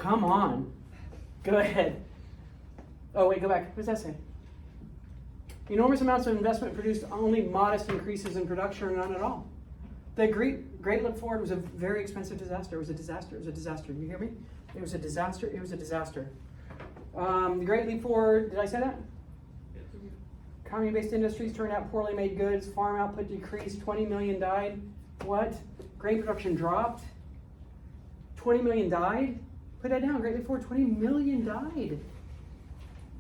come on. Go ahead. Oh, wait, go back. What does that say? Enormous amounts of investment produced only modest increases in production or none at all. The Great Leap Forward was a very expensive disaster. It was a disaster. It was a disaster. Do you hear me? It was a disaster. It was a disaster. The Great Leap Forward, did I say that? Commune-based industries turned out poorly made goods. Farm output decreased. 20 million died. What? Grain production dropped. 20 million died. Put that down. Great Leap Forward, 20 million died.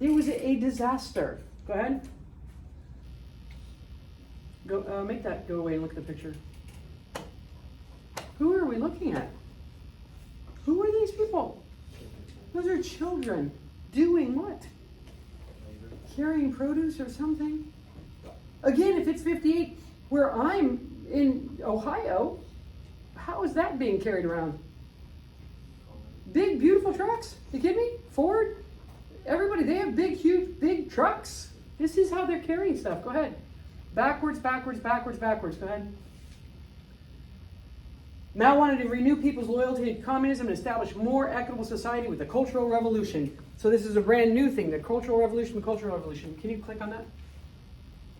It was a disaster. Go ahead. Go make that go away and look at the picture. Who are we looking at? Who are these people? Those are children. Doing what? Carrying produce or something? Again, if it's 58, where I'm in Ohio, how is that being carried around? Big, beautiful trucks? You kidding me? Ford? Everybody, they have big, huge, big trucks. This is how they're carrying stuff. Go ahead. Backwards, backwards, backwards, backwards. Go ahead. Mao wanted to renew people's loyalty to communism and establish more equitable society with the Cultural Revolution. So this is a brand new thing, the Cultural Revolution, the Cultural Revolution. Can you click on that?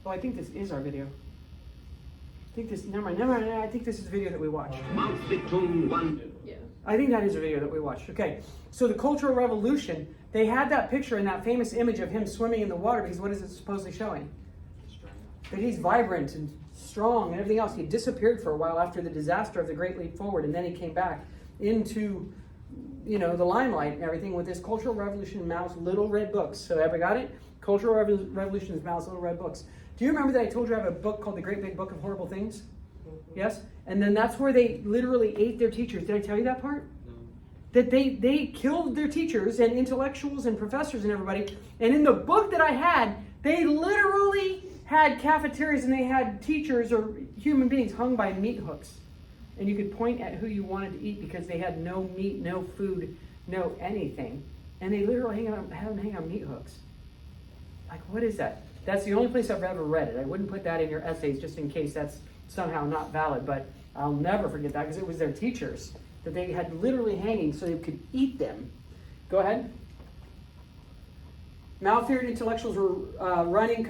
Oh, I think this is our video. I think this, never mind, I think this is the video that we watched. Yeah. I think that is a video that we watched. Okay, so the Cultural Revolution, they had that picture and that famous image of him swimming in the water because what is it supposedly showing? That he's vibrant and strong and everything else. He disappeared for a while after the disaster of the Great Leap Forward, and then he came back into, the limelight and everything with this Cultural Revolution, Mao's Little Red Books. So everybody got it? Cultural Revolution is Mao's Little Red Books. Do you remember that I told you I have a book called The Great Big Book of Horrible Things? Mm-hmm. Yes? And then that's where they literally ate their teachers. Did I tell you that part? No. That they killed their teachers and intellectuals and professors and everybody. And in the book that I had, they literally had cafeterias and they had teachers or human beings hung by meat hooks. And you could point at who you wanted to eat because they had no meat, no food, no anything. And they literally had them hang on meat hooks. Like, what is that? That's the only place I've ever read it. I wouldn't put that in your essays just in case that's somehow not valid, but I'll never forget that because it was their teachers that they had literally hanging so they could eat them. Go ahead. Mao feared intellectuals were running the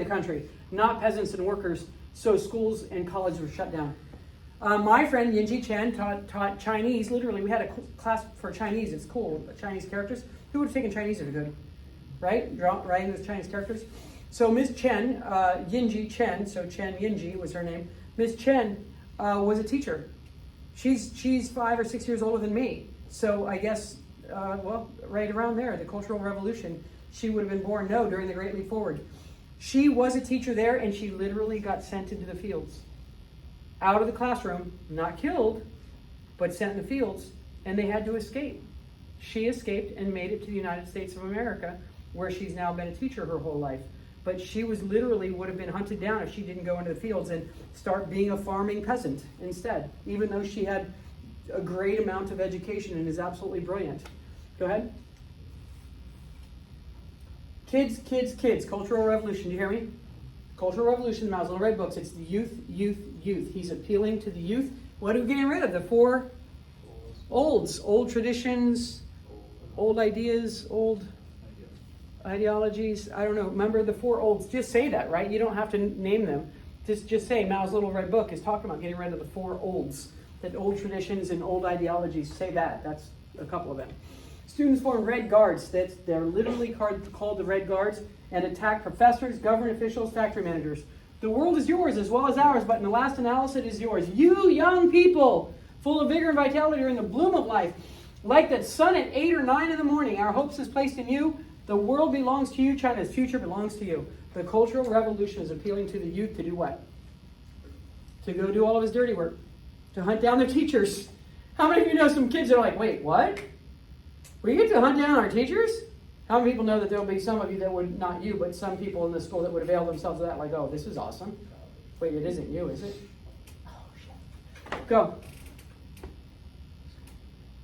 country, not peasants and workers, so schools and colleges were shut down. My friend Yinji Chen taught Chinese. Literally, we had a class for Chinese. It's cool, Chinese characters. Who would have taken Chinese if you could? Right? Writing those Chinese characters. So Ms. Chen, Yinji Chen, so Chen Yinji was her name. Ms. Chen was a teacher. She's 5 or 6 years older than me. So I guess, right around there, the Cultural Revolution, she would have been born, during the Great Leap Forward. She was a teacher there, and she literally got sent into the fields. Out of the classroom, not killed, but sent in the fields, and they had to escape. She escaped and made it to the United States of America, where she's now been a teacher her whole life. But she would have been hunted down if she didn't go into the fields and start being a farming peasant instead, even though she had a great amount of education and is absolutely brilliant. Go ahead. Kids, kids, kids. Cultural Revolution. Do you hear me? Cultural Revolution, Mao's Little Red Books. It's the youth, youth, youth. He's appealing to the youth. What are we getting rid of? The 4 olds. Old traditions, old ideas, old ideologies. I don't know. Remember the 4 olds. Just say that, right? You don't have to name them. Just say Mao's Little Red Book is talking about getting rid of the 4 olds. That old traditions and old ideologies. Say that. That's a couple of them. Students formed Red Guards. They're literally called the Red Guards, and attack professors, government officials, factory managers. The world is yours as well as ours, but in the last analysis, it is yours. You young people, full of vigor and vitality, are in the bloom of life. Like that sun at 8 or 9 in the morning, our hopes is placed in you. The world belongs to you. China's future belongs to you. The Cultural Revolution is appealing to the youth to do what? To go do all of his dirty work. To hunt down their teachers. How many of you know some kids that are like, wait, what? We get to hunt down our teachers? How many people know that there will be some of you that would, not you, but some people in the school that would avail themselves of that, like, oh, this is awesome. Wait, it isn't you, is it? Oh, shit. Go.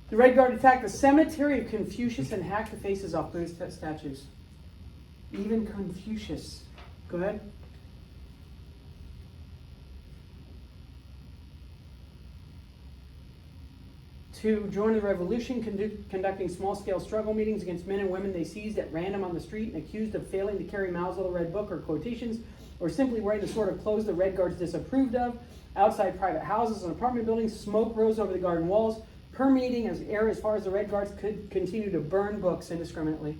The Red Guard attacked the cemetery of Confucius and hacked the faces off Buddhist statues. Even Confucius. Go ahead. to join the revolution, conducting small-scale struggle meetings against men and women they seized at random on the street and accused of failing to carry Mao's little red book or quotations, or simply wearing the sort of clothes the Red Guards disapproved of. Outside private houses and apartment buildings, smoke rose over the garden walls, permeating as air as far as the Red Guards could continue to burn books indiscriminately.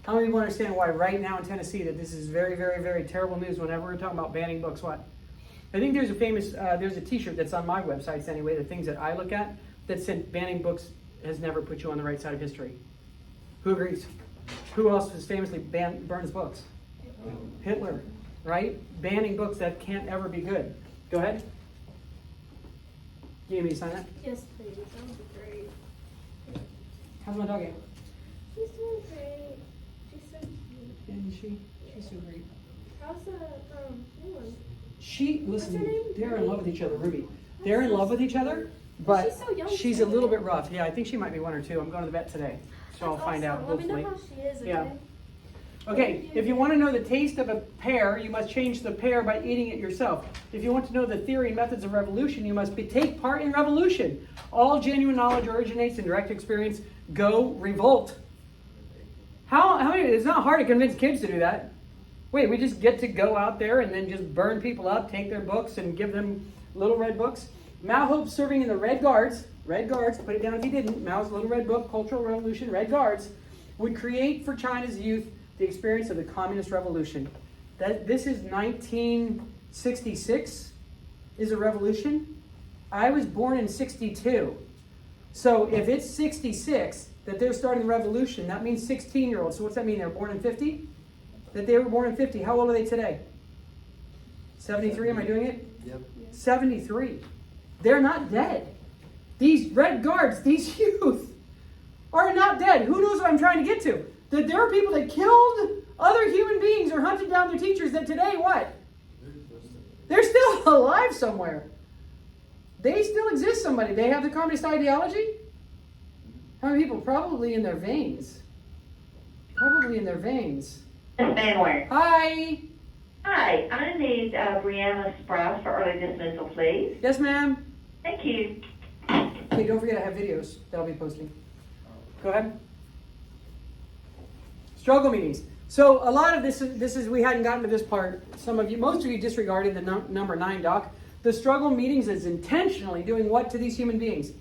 How many people understand why right now in Tennessee that this is very, very, very terrible news whenever we're talking about banning books? What? I think there's a famous, there's a t-shirt that's on my websites anyway, the things that I look at, that said banning books has never put you on the right side of history. Who agrees? Who else has famously burns books? Hitler, right? Banning books that can't ever be good. Go ahead. You need me to sign that? Yes, please. That would be great. How's my doggy? She's doing great. She's so cute. Isn't she? She's so great. How's the new one? Listen, What's her name? they're in love with each other, Ruby. They're in love with each other, but She's so young, she's a too. little bit rough. Yeah, I think she might be 1 or 2. I'm going to the vet today, so I'll That's find out, awesome. Let hopefully. me know how she is, okay? Yeah. Okay, if you want to know the taste of a pear, you must change the pear by eating it yourself. If you want to know the theory and methods of revolution, you must take part in revolution. All genuine knowledge originates in direct experience. Go revolt. How many? It's not hard to convince kids to do that. Wait, we just get to go out there and then just burn people up, take their books and give them little red books. Mao hoped serving in the Red Guards, put it down if you didn't, Mao's little red book, Cultural Revolution, Red Guards, would create for China's youth the experience of the Communist Revolution. This is 1966 is a revolution. I was born in 62. So if it's 66 that they're starting the revolution, that means 16-year-olds. So what's that mean? They're born in 50? That they were born in 50. How old are they today? 73, am I doing it? Yep. 73. They're not dead. These Red Guards, these youth, are not dead. Who knows what I'm trying to get to? That there are people that killed other human beings or hunted down their teachers that today, what? They're still alive somewhere. They still exist, somebody. They have the communist ideology? How many people? Probably in their veins. Probably in their veins. Banware. Hi. Hi, I need Brianna Sprouse for early dismissal, please. Yes, ma'am. Thank you. Hey, don't forget I have videos that I'll be posting. Go ahead. Struggle meetings. So a lot of this is we hadn't gotten to this part. Most of you disregarded the number 9, Doc. The struggle meetings is intentionally doing what to these human beings?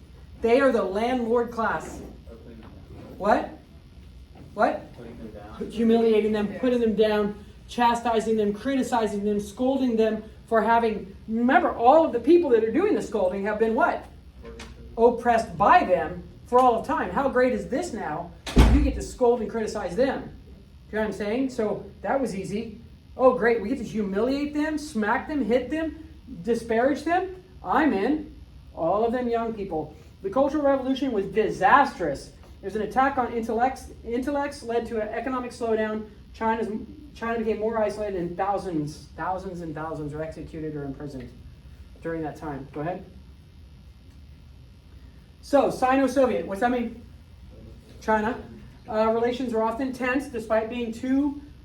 They are the landlord class. What? What? Putting them down. Humiliating them, putting them down, chastising them, criticizing them, scolding them for having. Remember, all of the people that are doing the scolding have been what? Oppressed by them for all of time. How great is this now? You get to scold and criticize them. Do you know what I'm saying? So that was easy. Oh, great. We get to humiliate them, smack them, hit them, disparage them. I'm in. All of them young people. The Cultural Revolution was disastrous. It was an attack on intellects led to an economic slowdown. China became more isolated, and thousands were executed or imprisoned during that time. Go ahead. So, Sino-Soviet, what's that mean? China. Relations are often tense, despite being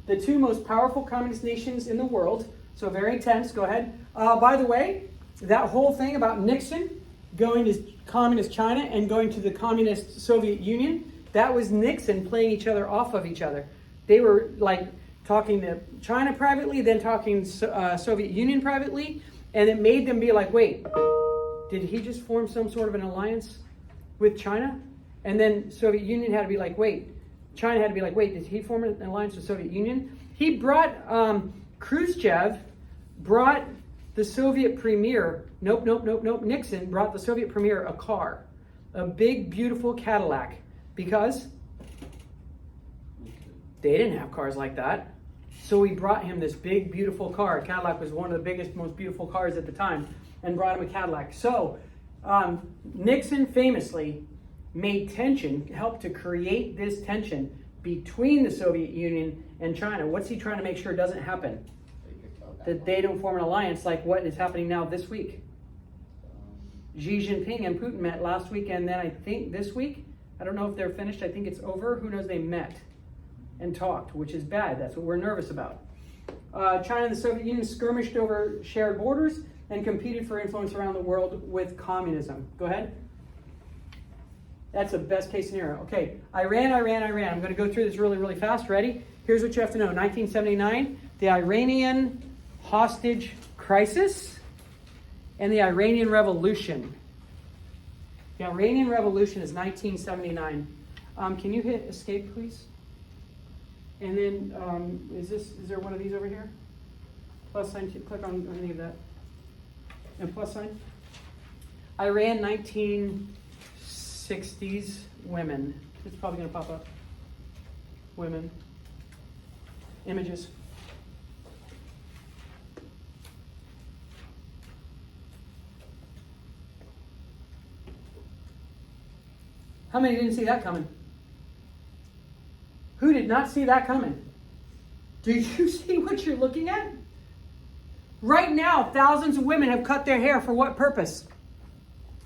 the two most powerful communist nations in the world. So very tense. Go ahead. By the way, that whole thing about Nixon going to communist China and going to the communist Soviet Union, that was Nixon playing each other off of each other. They were like talking to China privately, then talking Soviet Union privately, and it made them be like, wait, did he just form some sort of an alliance with China? And then Soviet Union had to be like, wait. China had to be like, wait, did he form an alliance with Soviet Union? He brought, Khrushchev brought the Soviet premier, Nixon brought the Soviet premier a car. A big, beautiful Cadillac. Because they didn't have cars like that. So he brought him this big, beautiful car. A Cadillac was one of the biggest, most beautiful cars at the time. And brought him a Cadillac. So Nixon famously helped to create this tension between the Soviet Union and China. What's he trying to make sure doesn't happen? That they don't form an alliance like what is happening now this week. Xi Jinping and Putin met last week, and then I think this week, I don't know if they're finished, I think it's over. Who knows, they met and talked, which is bad. That's what we're nervous about. China and the Soviet Union skirmished over shared borders and competed for influence around the world with communism. Go ahead. That's the best case scenario. Okay, Iran. I'm going to go through this really, really fast. Ready? Here's what you have to know. 1979, the Iranian hostage crisis and the Iranian Revolution. The Iranian Revolution is 1979. Can you hit escape, please? And then, is there one of these over here? Plus sign, click on any of that. And plus sign. Iran 1960s women. It's probably going to pop up. Women. Images. How many didn't see that coming? Who did not see that coming? Do you see what you're looking at? Right now, thousands of women have cut their hair for what purpose?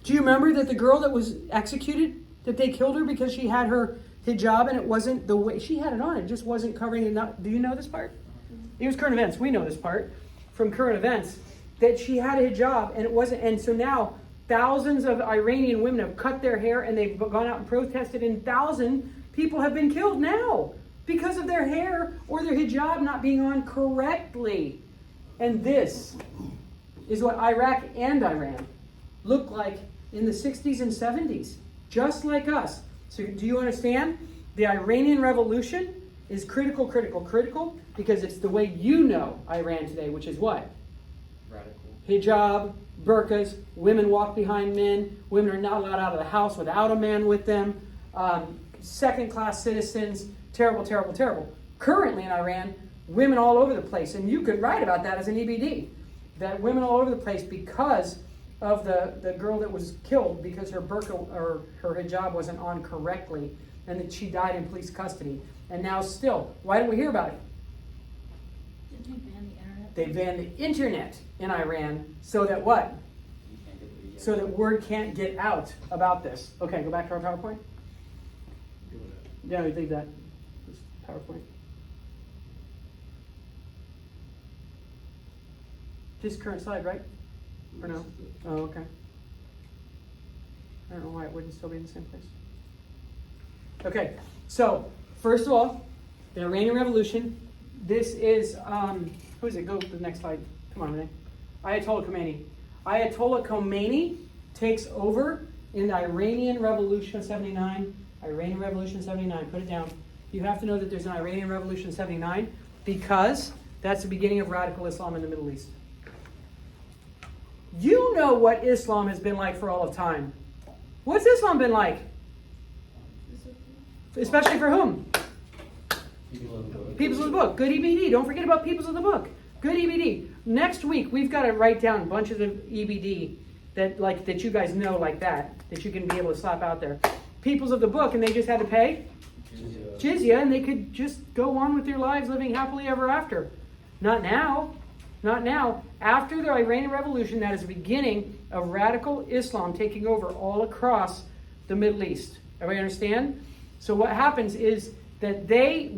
Do you remember that the girl that was executed, that they killed her because she had her hijab and it wasn't the way she had it on, it just wasn't covering enough. Do you know this part? It was current events. We know this part from current events, that she had a hijab and it wasn't. And so now thousands of Iranian women have cut their hair and they've gone out and protested, and 1,000 people have been killed now because of their hair or their hijab not being on correctly. And this is what Iraq and Iran looked like in the 60s and 70s, just like us. So do you understand? The Iranian Revolution is critical, because it's the way you know Iran today, which is what? Radical. Hijab, burqas, women walk behind men, women are not allowed out of the house without a man with them, second-class citizens, terrible. Currently in Iran, women all over the place, and you could write about that as an EBD, that women all over the place because of the girl that was killed because her burqa or her hijab wasn't on correctly, and that she died in police custody. And now still, why don't we hear about it? Didn't they ban the internet? They banned the internet in Iran so that what? So that word can't get out about this. Okay, go back to our PowerPoint. Yeah, we leave that. This PowerPoint. Just current slide, right? Or no? Oh, okay. I don't know why it wouldn't still be in the same place. Okay, so first of all, the Iranian Revolution. This is, who is it? Go to the next slide. Come on, Renee. Ayatollah Khomeini. Ayatollah Khomeini takes over in the Iranian Revolution of 79. Iranian Revolution of 79. Put it down. You have to know that there's an Iranian Revolution of 79 because that's the beginning of radical Islam in the Middle East. You know what Islam has been like for all of time. What's Islam been like? Especially for whom? Peoples of the Book. Good EBD. Don't forget about Peoples of the Book. Good EBD. Next week, we've got to write down bunches of EBD that you guys know like that you can be able to slap out there. Peoples of the Book, and they just had to pay jizya, and they could just go on with their lives living happily ever after. Not now. Not now. After the Iranian Revolution, that is the beginning of radical Islam taking over all across the Middle East. Everybody understand? So what happens is that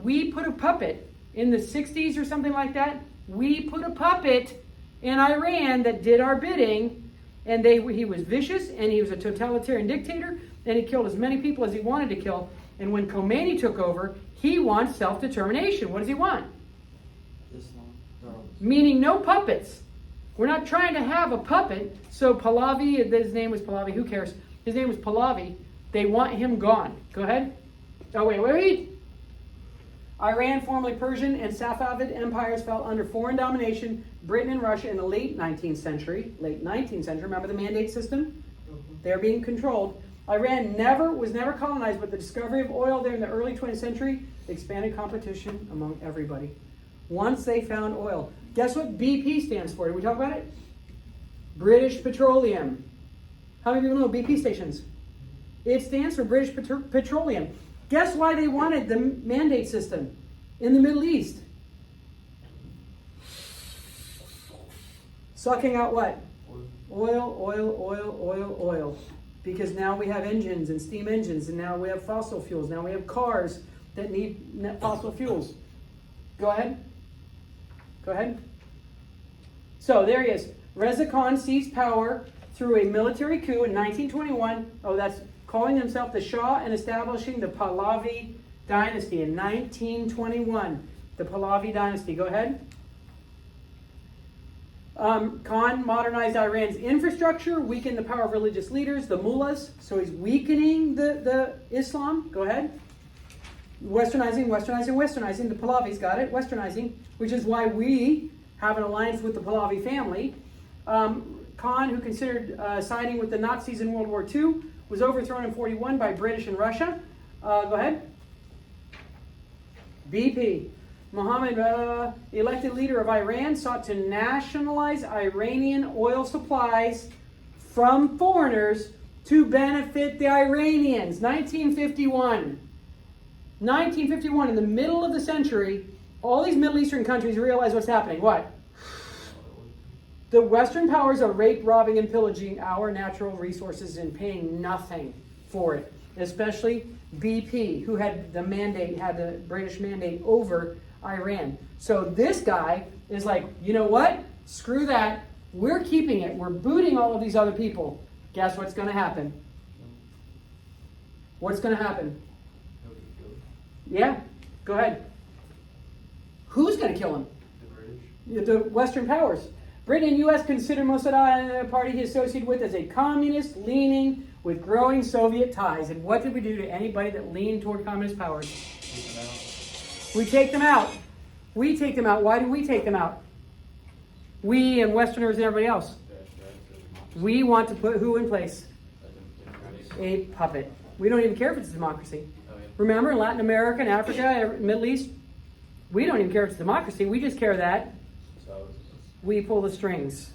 we put a puppet in the 60s or something like that. We put a puppet in Iran that did our bidding, and he was vicious, and he was a totalitarian dictator, and he killed as many people as he wanted to kill. And when Khomeini took over, he wants self-determination. What does he want? Meaning no puppets. We're not trying to have a puppet. So Pahlavi, his name was Pahlavi, who cares? His name was Pahlavi. They want him gone. Go ahead. Oh, wait. Iran, formerly Persian, and Safavid empires fell under foreign domination, Britain and Russia in the late 19th century. Remember the mandate system? They're being controlled. Iran was never colonized, but the discovery of oil there in the early 20th century expanded competition among everybody. Once they found oil. Guess what BP stands for? Did we talk about it? British Petroleum. How many people know BP stations? It stands for British Petroleum. Guess why they wanted the mandate system in the Middle East? Sucking out what? Oil. Because now we have engines and steam engines, and now we have fossil fuels. Now we have cars that need fossil fuels. Go ahead. So there he is. Reza Khan seized power through a military coup in 1921. Oh, that's calling himself the Shah and establishing the Pahlavi dynasty in 1921. The Pahlavi dynasty. Go ahead. Khan modernized Iran's infrastructure, weakened the power of religious leaders, the mullahs. So he's weakening the Islam. Go ahead. Westernizing. The Pahlavis, got it? Westernizing, which is why we have an alliance with the Pahlavi family. Khan, who considered siding with the Nazis in World War II, was overthrown in 1941 by British and Russia. Go ahead. BP. Mohammed, elected leader of Iran, sought to nationalize Iranian oil supplies from foreigners to benefit the Iranians. 1951. 1951, in the middle of the century, all these Middle Eastern countries realize what's happening. What? The Western powers are rape, robbing, and pillaging our natural resources and paying nothing for it. Especially BP, who had the British mandate over Iran. So this guy is like, you know what? Screw that. We're keeping it. We're booting all of these other people. Guess what's going to happen? What's going to happen? Yeah, go ahead. Who's going to kill him? The British. The Western powers. Britain and U.S. consider Mossad, a party he's associated with, as a communist leaning with growing Soviet ties. And what did we do to anybody that leaned toward communist powers? We take them out. We take them out. Why do we take them out? We and Westerners and everybody else. We want to put who in place? A puppet. We don't even care if it's a democracy. Remember, in Latin America and Africa, Middle East, we don't even care if it's democracy. We just care that we pull the strings.